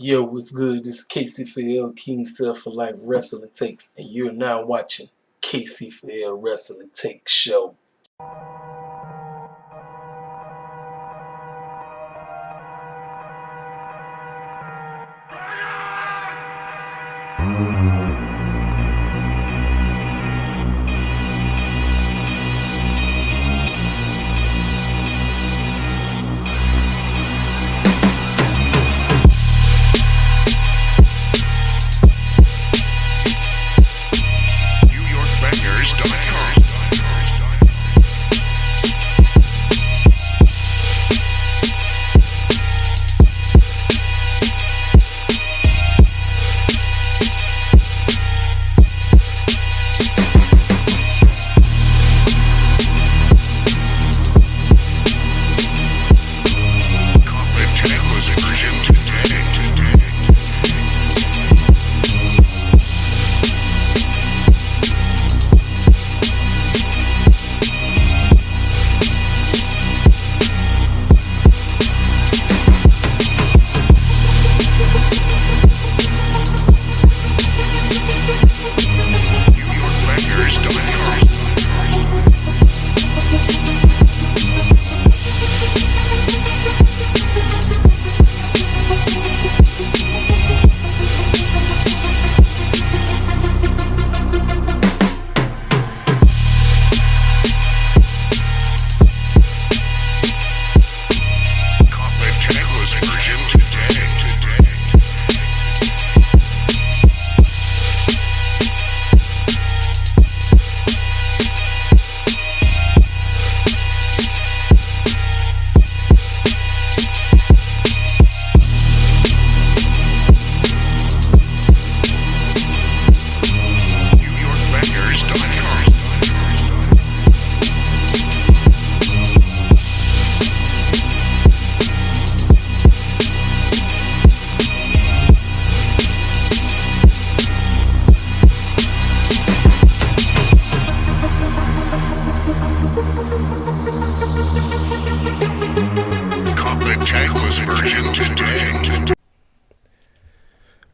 Yo, what's good? This is Casey for L King Self for Life Wrestling Takes, and you're now watching Casey for L Wrestling Takes Show.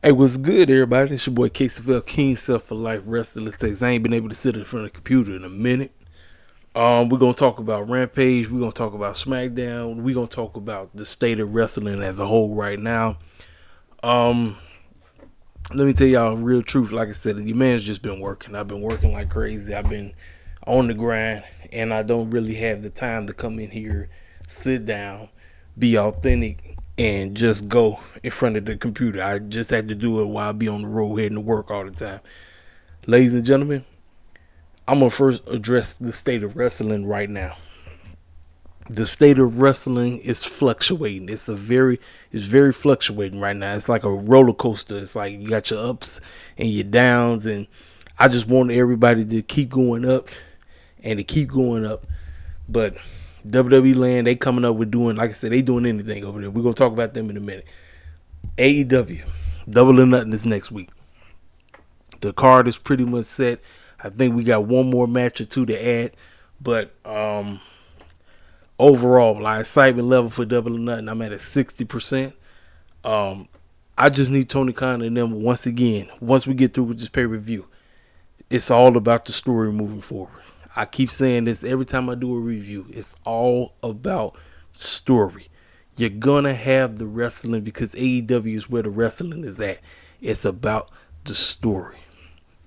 Hey, what's good, everybody? It's your boy KCFL King Self for Life Wrestling Takes. I ain't been able to sit in front of the computer in a minute. We're gonna talk about Rampage. We're gonna talk about Smackdown. We're gonna talk about the state of wrestling as a whole right now. Let me tell y'all real truth. Like I said, your man's just been working. I've been working like crazy. I've been on the grind, and I don't really have the time to come in here, sit down, be authentic, and just go in front of the computer. I just had to do it while I be on the road heading to work all the time. Ladies and gentlemen, I'm going to first address the state of wrestling right now. The state of wrestling is fluctuating. It's very fluctuating right now. It's like a roller coaster. It's like you got your ups and your downs, and I just want everybody to keep going up and to keep going up. But WWE land, they coming up with doing, like I said, they doing anything over there. We're going to talk about them in a minute. AEW, Double or Nothing is next week. The card is pretty much set. I think we got one more match or two to add. But overall, my excitement level for Double or Nothing, I'm at a 60%. I just need Tony Khan and them once again, once we get through with this pay-per-view, it's all about the story moving forward. I keep saying this every time I do a review. It's all about story. You're going to have the wrestling because AEW is where the wrestling is at. It's about the story.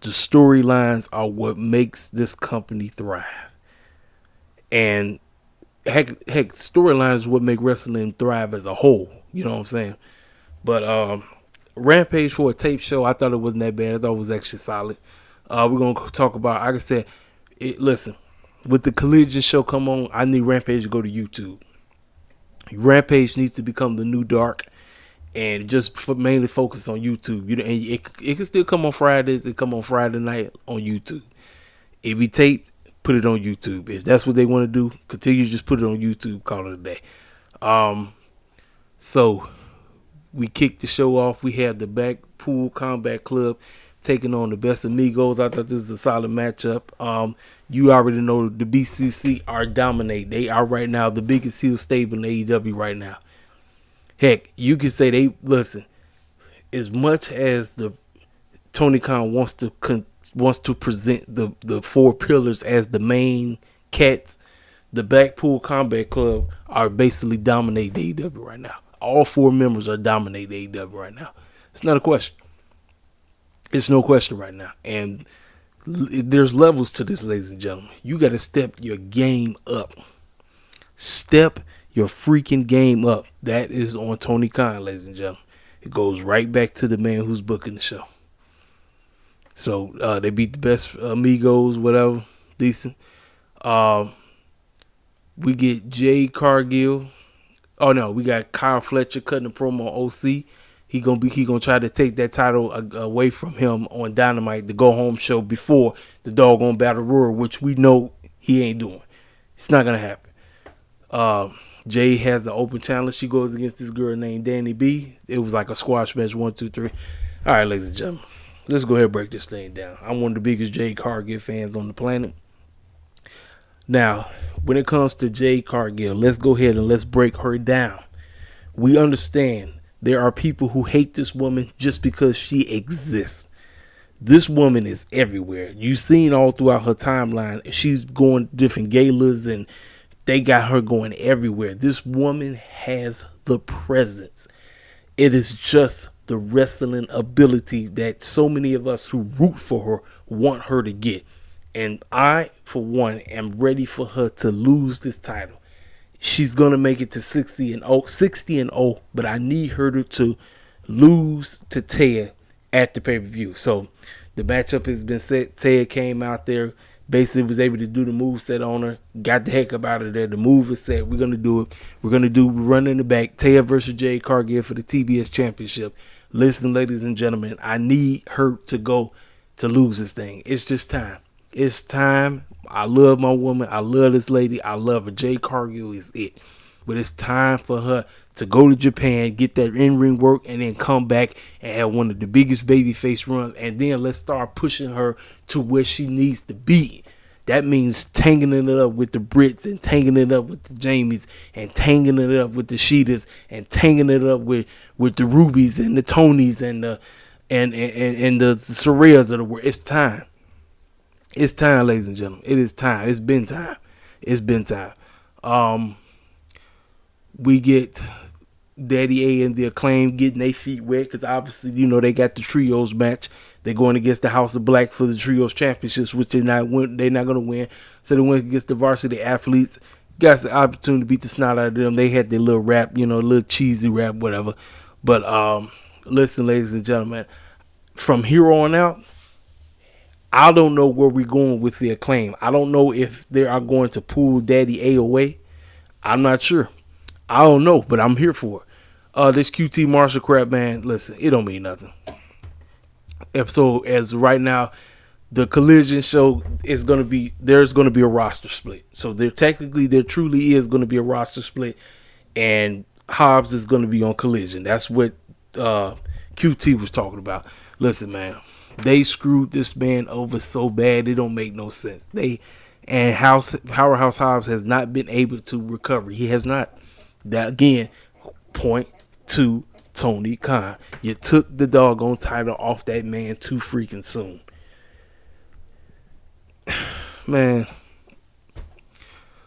The storylines are what makes this company thrive. And heck, storylines is what make wrestling thrive as a whole. You know what I'm saying? But Rampage for a tape show, I thought it wasn't that bad. I thought it was actually solid. We're going to talk about, like I said, listen, with the Collision show come on, I need Rampage to go to YouTube. Rampage needs to become the new Dark and just mainly focus on YouTube. And it can still come on Fridays. It come on Friday night on YouTube. It be taped, put it on YouTube. If that's what they want to do, continue to just put it on YouTube, call it a day. So we kicked the show off. We had the Blackpool Combat Club taking on the Best Amigos. I thought this was a solid matchup. You already know the BCC are dominating. They are right now the biggest heel stable in AEW right now. Heck, you could say as much as the Tony Khan wants to present the four pillars as the main cats, the Blackpool Combat Club are basically dominating AEW right now. All four members are dominating AEW right now. It's not a question. It's no question right now. And there's levels to this, ladies and gentlemen. You got to step your game up. Step your freaking game up. That is on Tony Khan, ladies and gentlemen. It goes right back to the man who's booking the show. So they beat the best amigos, whatever, decent. We get Jay Cargill. Oh no, we got Kyle Fletcher cutting a promo on OC. He gonna try to take that title away from him on Dynamite, the go home show before the doggone Battle Royal, which we know he ain't doing. It's not gonna happen. Jay has an open challenge. She goes against this girl named Danny B. It was like a squash match, 1, 2, 3. All right, ladies and gentlemen, let's go ahead and break this thing down. I'm one of the biggest Jay Cargill fans on the planet. Now, when it comes to Jay Cargill, let's go ahead and let's break her down. We understand there are people who hate this woman just because she exists. This woman is everywhere. You've seen all throughout her timeline. She's going to different galas and they got her going everywhere. This woman has the presence. It is just the wrestling ability that so many of us who root for her want her to get. And I, for one, am ready for her to lose this title. She's going to make it to 60-0, but I need her to lose to Taya at the pay-per-view. So the matchup has been set. Taya came out there, basically was able to do the moveset on her, got the heck up out of there. The move is set. We're going to do it. We're going to do Run in the Back. Taya versus Jay Cargill for the TBS Championship. Listen, ladies and gentlemen, I need her to go to lose this thing. It's just time. It's time. I love my woman. I love this lady. I love her. Jay Cargill is it. But it's time for her to go to Japan, get that in-ring work, and then come back and have one of the biggest babyface runs. And then let's start pushing her to where she needs to be. That means tangling it up with the Brits and tangling it up with the Jamies and tangling it up with the Sheetas and tangling it up with the Rubies and the Tonys and the Sorayas of the world. It's time. It's time, ladies and gentlemen. It is time. It's been time. It's been time. We get Daddy A and the Acclaim getting their feet wet because obviously, you know, they got the trios match. They're going against the House of Black for the trios championships, which they're not going to win. So they went against the varsity athletes. Got the opportunity to beat the snot out of them. They had their little rap, you know, a little cheesy rap, whatever. But listen, ladies and gentlemen, from here on out, I don't know where we're going with the Acclaim. I don't know if they are going to pull Daddy A away. I'm not sure. I don't know, but I'm here for it. This QT Marshall crap, man, listen, it don't mean nothing. So as right now, the Collision show is going to be, there's going to be a roster split. So there truly is going to be a roster split, and Hobbs is going to be on Collision. That's what QT was talking about. Listen, man. They screwed this man over so bad it don't make no sense. Powerhouse Hobbs has not been able to recover. He has not. That again, point to Tony Khan. You took the doggone title off that man too freaking soon. Man.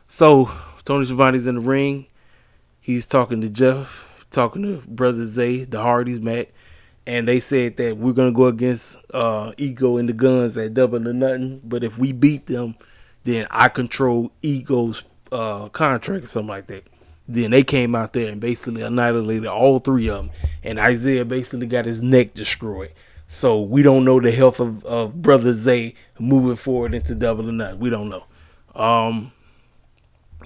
So Tony Schiavone's in the ring. He's talking to Jeff, talking to Brother Zay, the Hardys, Matt. And they said that we're going to go against Ego and the Guns at Double or Nothing. But if we beat them, then I control Ego's contract or something like that. Then they came out there and basically annihilated all three of them. And Isaiah basically got his neck destroyed. So we don't know the health of Brother Zay moving forward into Double or Nothing. We don't know.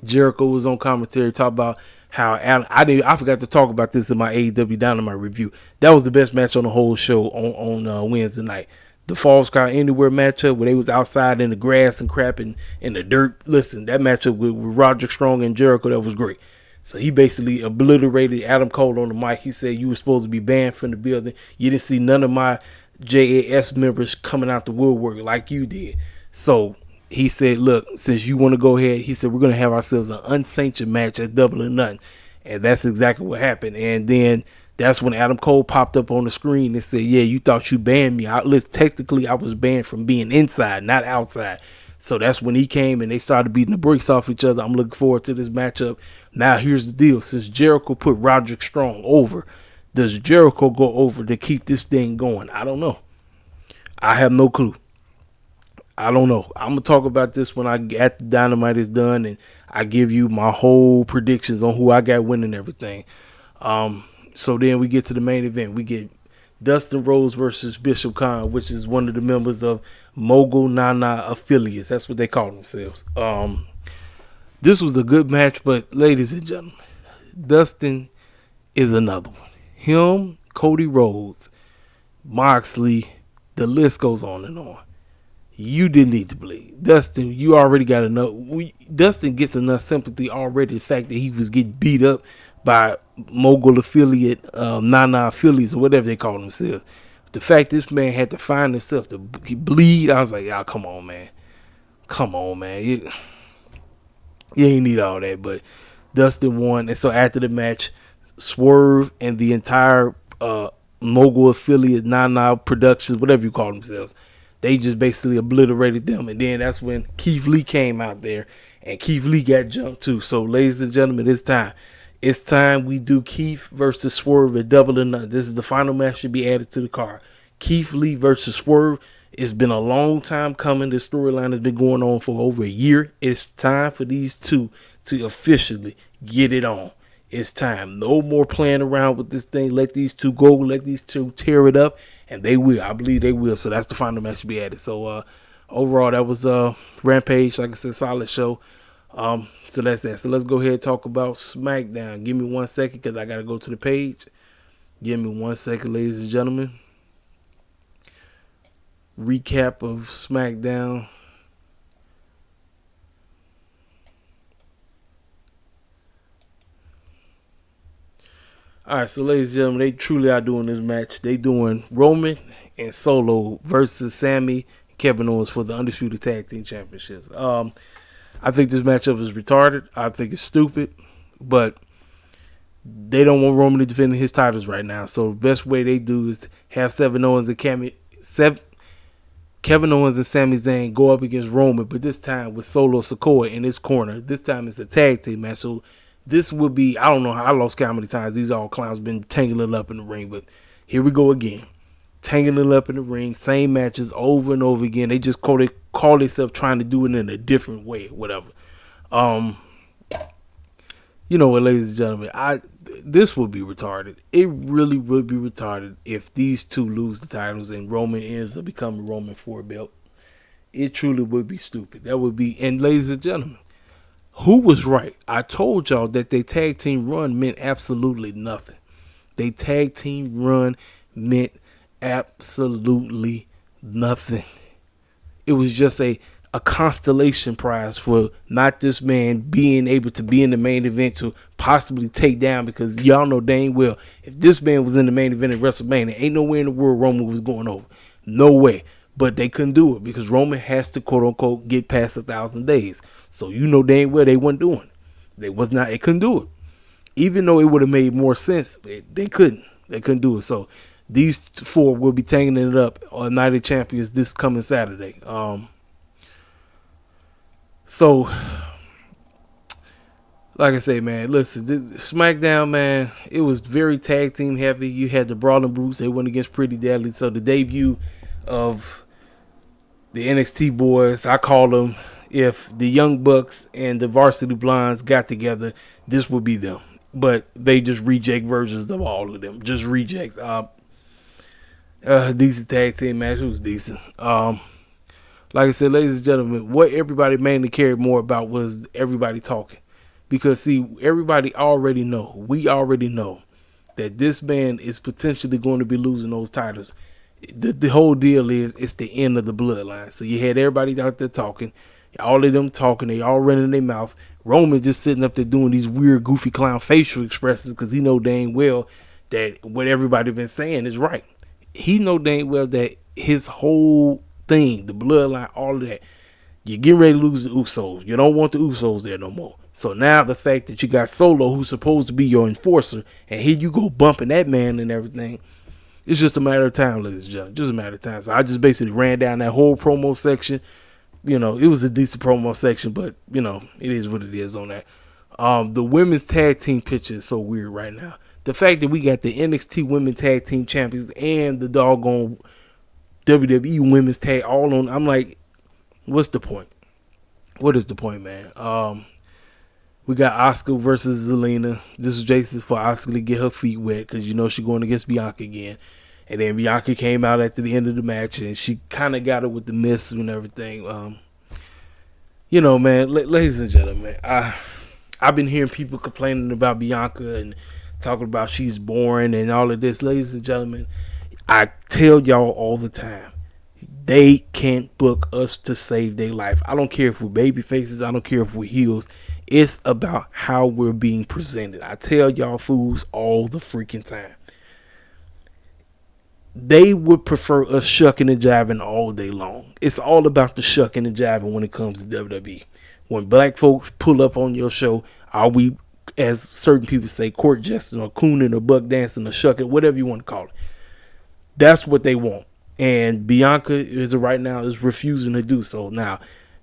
Jericho was on commentary talking about how I forgot to talk about this in my AEW Dynamite review. That was the best match on the whole show on Wednesday night. The Falls Count Anywhere matchup where they was outside in the grass and crap and in the dirt. Listen, that matchup with Roderick Strong and Jericho, that was great. So he basically obliterated Adam Cole on the mic. He said, you were supposed to be banned from the building. You didn't see none of my JAS members coming out the woodwork like you did. So he said, look, since you want to go ahead, he said, we're going to have ourselves an unsanctioned match at Double or Nothing. And that's exactly what happened. And then That's when Adam Cole popped up on the screen and said, yeah, you thought you banned me. Technically, I was banned from being inside, not outside. So that's when he came and they started beating the brakes off each other. I'm looking forward to this matchup. Now, here's the deal. Since Jericho put Roderick Strong over, does Jericho go over to keep this thing going? I don't know. I have no clue. I don't know. I'm going to talk about this when the Dynamite is done and I give you my whole predictions on who I got winning everything. So then we get to the main event. We get Dustin Rhodes versus Bishop Khan, which is one of the members of Mogul Nana affiliates. That's what they call themselves. This was a good match, but ladies and gentlemen, Dustin is another one. Him, Cody Rhodes, Moxley, the list goes on and on. You didn't need to bleed. Dustin, you already got enough. Dustin gets enough sympathy already. The fact that he was getting beat up by Mogul affiliate, Nana affiliates, or whatever they call themselves. The fact this man had to find himself to bleed, I was like, y'all, come on, man. Come on, man. You ain't need all that. But Dustin won. And so after the match, Swerve and the entire Mogul affiliate, Nana Productions, whatever you call themselves, they just basically obliterated them. And then that's when Keith Lee came out there. And Keith Lee got jumped too. So, ladies and gentlemen, it's time. It's time we do Keith versus Swerve at Double or Nothing. This is the final match to be added to the card. Keith Lee versus Swerve. It's been a long time coming. This storyline has been going on for over a year. It's time for these two to officially get it on. It's time. No more playing around with this thing. Let these two go. Let these two tear it up. And they will. I believe they will. So that's the final match to be added. So overall, that was Rampage. Like I said, solid show. So that's that. So let's go ahead and talk about SmackDown. Give me 1 second because I got to go to the page. Give me 1 second, ladies and gentlemen. Recap of SmackDown. All right, so ladies and gentlemen, they truly are doing this match. They doing Roman and Solo versus Sammy and Kevin Owens for the Undisputed Tag Team Championships. I think this matchup is retarded. I think it's stupid, but they don't want Roman to defend his titles right now. So the best way they do is have Kevin Owens and Sami Zayn go up against Roman, but this time with Solo Sikoa in his corner. This time it's a tag team match. So this would be, I don't know how, I lost count how many times these all clowns been tangling up in the ring, but here we go again. Tangling up in the ring, same matches over and over again. They just call themselves trying to do it in a different way, whatever. You know what, ladies and gentlemen, this would be retarded. It really would be retarded if these two lose the titles and Roman ends up becoming Roman for a belt. It truly would be stupid. That would be, and ladies and gentlemen, who was right? I told y'all that they tag team run meant absolutely nothing. They tag team run meant absolutely nothing. It was just a constellation prize for not this man being able to be in the main event to possibly take down, because y'all know dang well if this man was in the main event at WrestleMania, ain't nowhere in the world Roman was going over. No way. But they couldn't do it because Roman has to quote unquote get past 1,000 days. So you know dang well they wasn't doing it. They couldn't do it. Even though it would have made more sense, they couldn't. They couldn't do it. So these four will be taking it up on Night of Champions this coming Saturday. So, like I say, man, listen, SmackDown, man, it was very tag team heavy. You had the Brawling Brutes. They went against Pretty Deadly. So the debut of the NXT boys, I call them, if the Young Bucks and the Varsity Blondes got together, this would be them. But they just reject versions of all of them. Just rejects. Decent tag team match. It was decent. Like I said, ladies and gentlemen, what everybody mainly cared more about was everybody talking. Because, see, everybody already know. We already know that this man is potentially going to be losing those titles. The whole deal is it's the end of the bloodline. So you had everybody out there talking. All of them talking. They all running their mouth. Roman just sitting up there doing these weird, goofy clown facial expressions because he know dang well that what everybody been saying is right. He know dang well that his whole thing, the bloodline, all of that, you're getting ready to lose the Usos. You don't want the Usos there no more. So now the fact that you got Solo, who's supposed to be your enforcer, and here you go bumping that man and everything, it's just a matter of time, ladies and gentlemen. Just a matter of time. So I just basically ran down that whole promo section. You know, it was a decent promo section, but, you know, it is what it is on that. The women's tag team picture is so weird right now. The fact that we got the NXT women's tag team champions and the doggone WWE women's tag all on, I'm like, what's the point? What is the point, man? We got Asuka versus Zelina. This is Jason's for Asuka to get her feet wet because, you know, she's going against Bianca again. And then Bianca came out after the end of the match and she kind of got it with the miss and everything. You know, man, ladies and gentlemen, I've been hearing people complaining about Bianca and talking about she's boring and all of this. Ladies and gentlemen, I tell y'all all the time, they can't book us to save their life. I don't care if we're baby faces. I don't care if we're heels. It's about how we're being presented. I tell y'all fools all the freaking time. They would prefer us shucking and jiving all day long. It's all about the shucking and jiving when it comes to WWE. When black folks pull up on your show, are we, as certain people say, court jesting or cooning or buck dancing or shucking, whatever you want to call it. That's what they want. And Bianca is right now is refusing to do so. Now,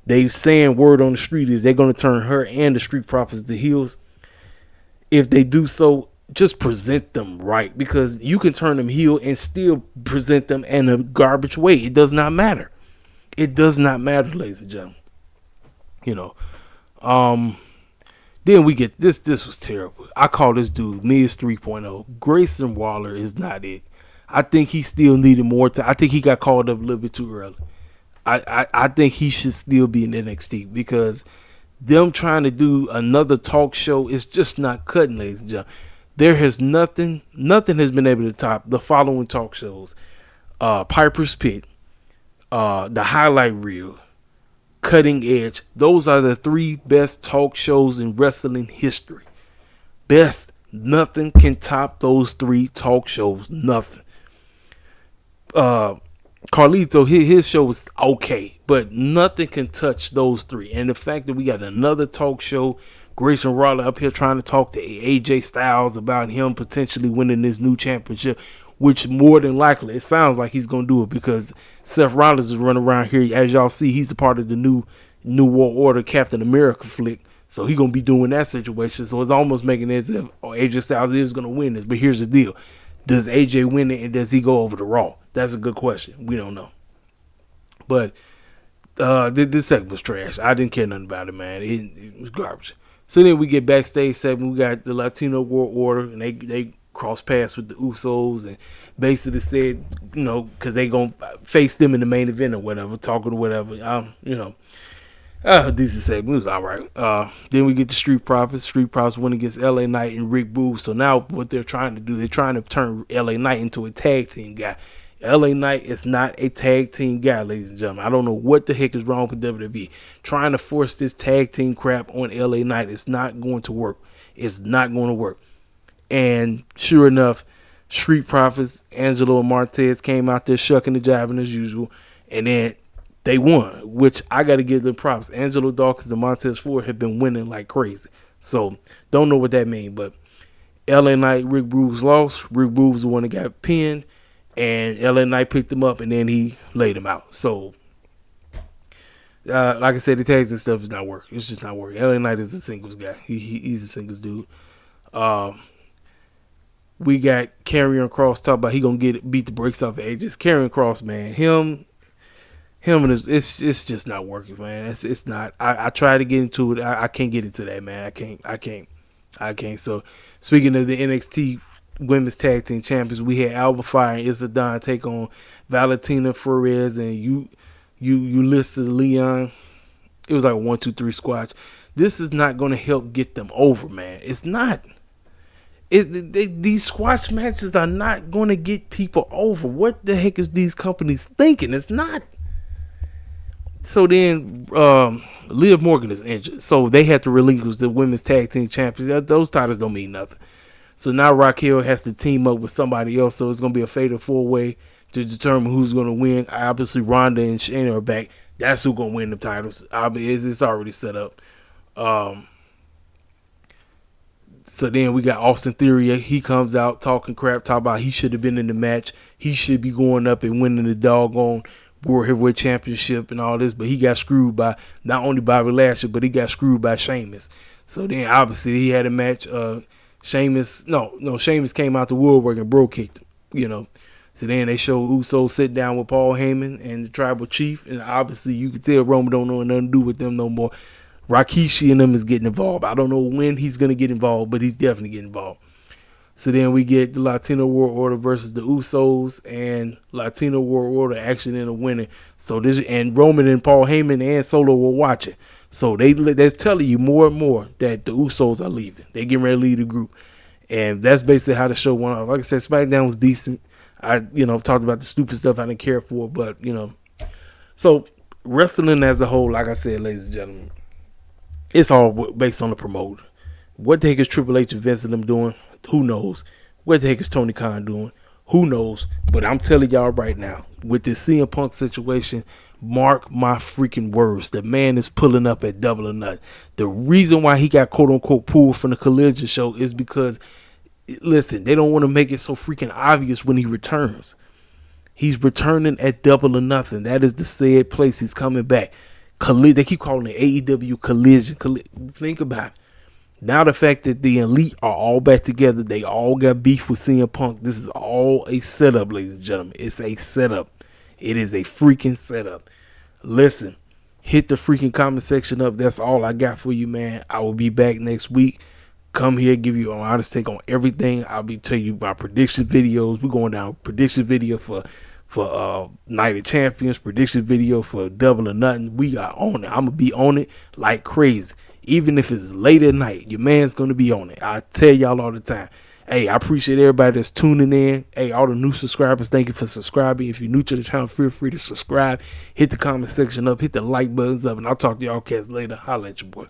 they saying word on the street is they're going to turn her and the Street Profits to heels. If they do so, just present them right, because you can turn them heel and still present them in a garbage way. It does not matter. It does not matter, ladies and gentlemen. You know, then we get this. This was terrible. I call this dude Miz 3.0. Grayson Waller is not it. I think he still needed more time. I think he got called up a little bit too early. I think he should still be in NXT, because them trying to do another talk show is just not cutting, ladies and gentlemen. There has nothing has been able to top the following talk shows: Piper's Pit, the Highlight Reel, Cutting Edge. Those are the three best talk shows in wrestling history. Best. Nothing can top those three talk shows. Nothing. Carlito, his show was okay, but nothing can touch those three. And the fact that we got another talk show, Grayson Waller up here trying to talk to AJ Styles about him potentially winning this new championship, which more than likely, it sounds like he's going to do it, because Seth Rollins is running around here. As y'all see, he's a part of the new World Order Captain America flick. So he's going to be doing that situation. So it's almost making it as if AJ Styles is going to win this. But here's the deal. Does AJ win it, and does he go over to Raw? That's a good question. We don't know. But this segment was trash. I didn't care nothing about it, man. It was garbage. So then we get backstage segment. We got the Latino World Order, and they cross paths with the Usos and basically said, you know, because they going to face them in the main event or whatever, talking or whatever. You know. Decent segment. It was all right. Then we get the Street Profits. Street Profits win against LA Knight and Rick Boogs. So now what they're trying to do, they're trying to turn LA Knight into a tag team guy. LA Knight is not a tag team guy, ladies and gentlemen. I don't know what the heck is wrong with WWE. Trying to force this tag team crap on LA Knight is not going to work. It's not going to work. And sure enough, Street Profits, Angelo and Martez came out there shucking and jiving as usual. And then they won, which I got to give them props. Angelo Dawkins and Montez Ford have been winning like crazy. So, don't know what that means, but LA Knight, Rick Boogs lost. Rick Boogs was the one that got pinned, and LA Knight picked him up, and then he laid him out. So, like I said, the tags and stuff is not working. It's just not working. LA Knight is a singles guy. He's a singles dude. We got Karrion Kross talk about he going to beat the brakes off of AJ. Karrion Kross, man, him and his, it's just not working, man. It's not. I try to get into it. I can't get into that, man. I can't. So speaking of the NXT Women's Tag Team Champions, we had Alba Fire and Isla Dawn take on Valentina Flores and Ulysses Leon. It was like a 1-2-3 squash. This is not going to help get them over, man. It's not. These squash matches are not going to get people over. What the heck is these companies thinking? It's not. So then Liv Morgan is injured. So they had to relinquish the Women's Tag Team Champions. Those titles don't mean nothing. So now Raquel has to team up with somebody else. So it's going to be a fatal four-way to determine who's going to win. Obviously, Ronda and Shayna are back. That's who's going to win the titles. It's already set up. So then we got Austin Theory. He comes out talking crap, talking about he should have been in the match. He should be going up and winning the doggone World Heavyweight Championship and all this. But he got screwed by not only Bobby Lashley, but he got screwed by Sheamus. So then obviously he had a match. Sheamus came out the woodwork and bro kicked him. So then they show Uso sit down with Paul Heyman and the Tribal Chief. And obviously you can tell Roman don't know nothing to do with them no more. Rikishi and them is getting involved. I don't know when he's going to get involved, but he's definitely getting involved. So then we get the Latino World Order versus the Usos, and Latino World Order actually ended up winning. So and Roman and Paul Heyman and Solo were watching. So they're telling you more and more that the Usos are leaving. They're getting ready to leave the group. And that's basically how the show went off. Like I said, SmackDown was decent. I talked about the stupid stuff I didn't care for, but, So wrestling as a whole, like I said, ladies and gentlemen, it's all based on the promoter. What the heck is Triple H and Vince and them doing? Who knows? What the heck is Tony Khan doing? Who knows? But I'm telling y'all right now, with this CM Punk situation, mark my freaking words. The man is pulling up at Double or Nothing. The reason why he got quote unquote pulled from the Collision show is because, listen, they don't want to make it so freaking obvious when he returns. He's returning at Double or Nothing. That is the said place. He's coming back. They keep calling it AEW Collision. Think about it. Now the fact that the Elite are all back together, they all got beef with CM Punk. This is all a setup, ladies and gentlemen. It's a setup. It is a freaking setup. Listen, hit the freaking comment section up. That's all I got for you, man. I will be back next week. Come here, give you an honest take on everything. I'll be telling you my prediction videos. We're going down prediction video for Night of Champions, prediction video for Double or Nothing. We are on it. I'm gonna be on it like crazy. Even if it's late at night, your man's gonna be on it. I tell y'all all the time. Hey, I appreciate everybody that's tuning in. Hey, all the new subscribers, thank you for subscribing. If you're new to the channel, feel free to subscribe. Hit the comment section up, hit the like buttons up, and I'll talk to y'all cats later. Holla at your boy.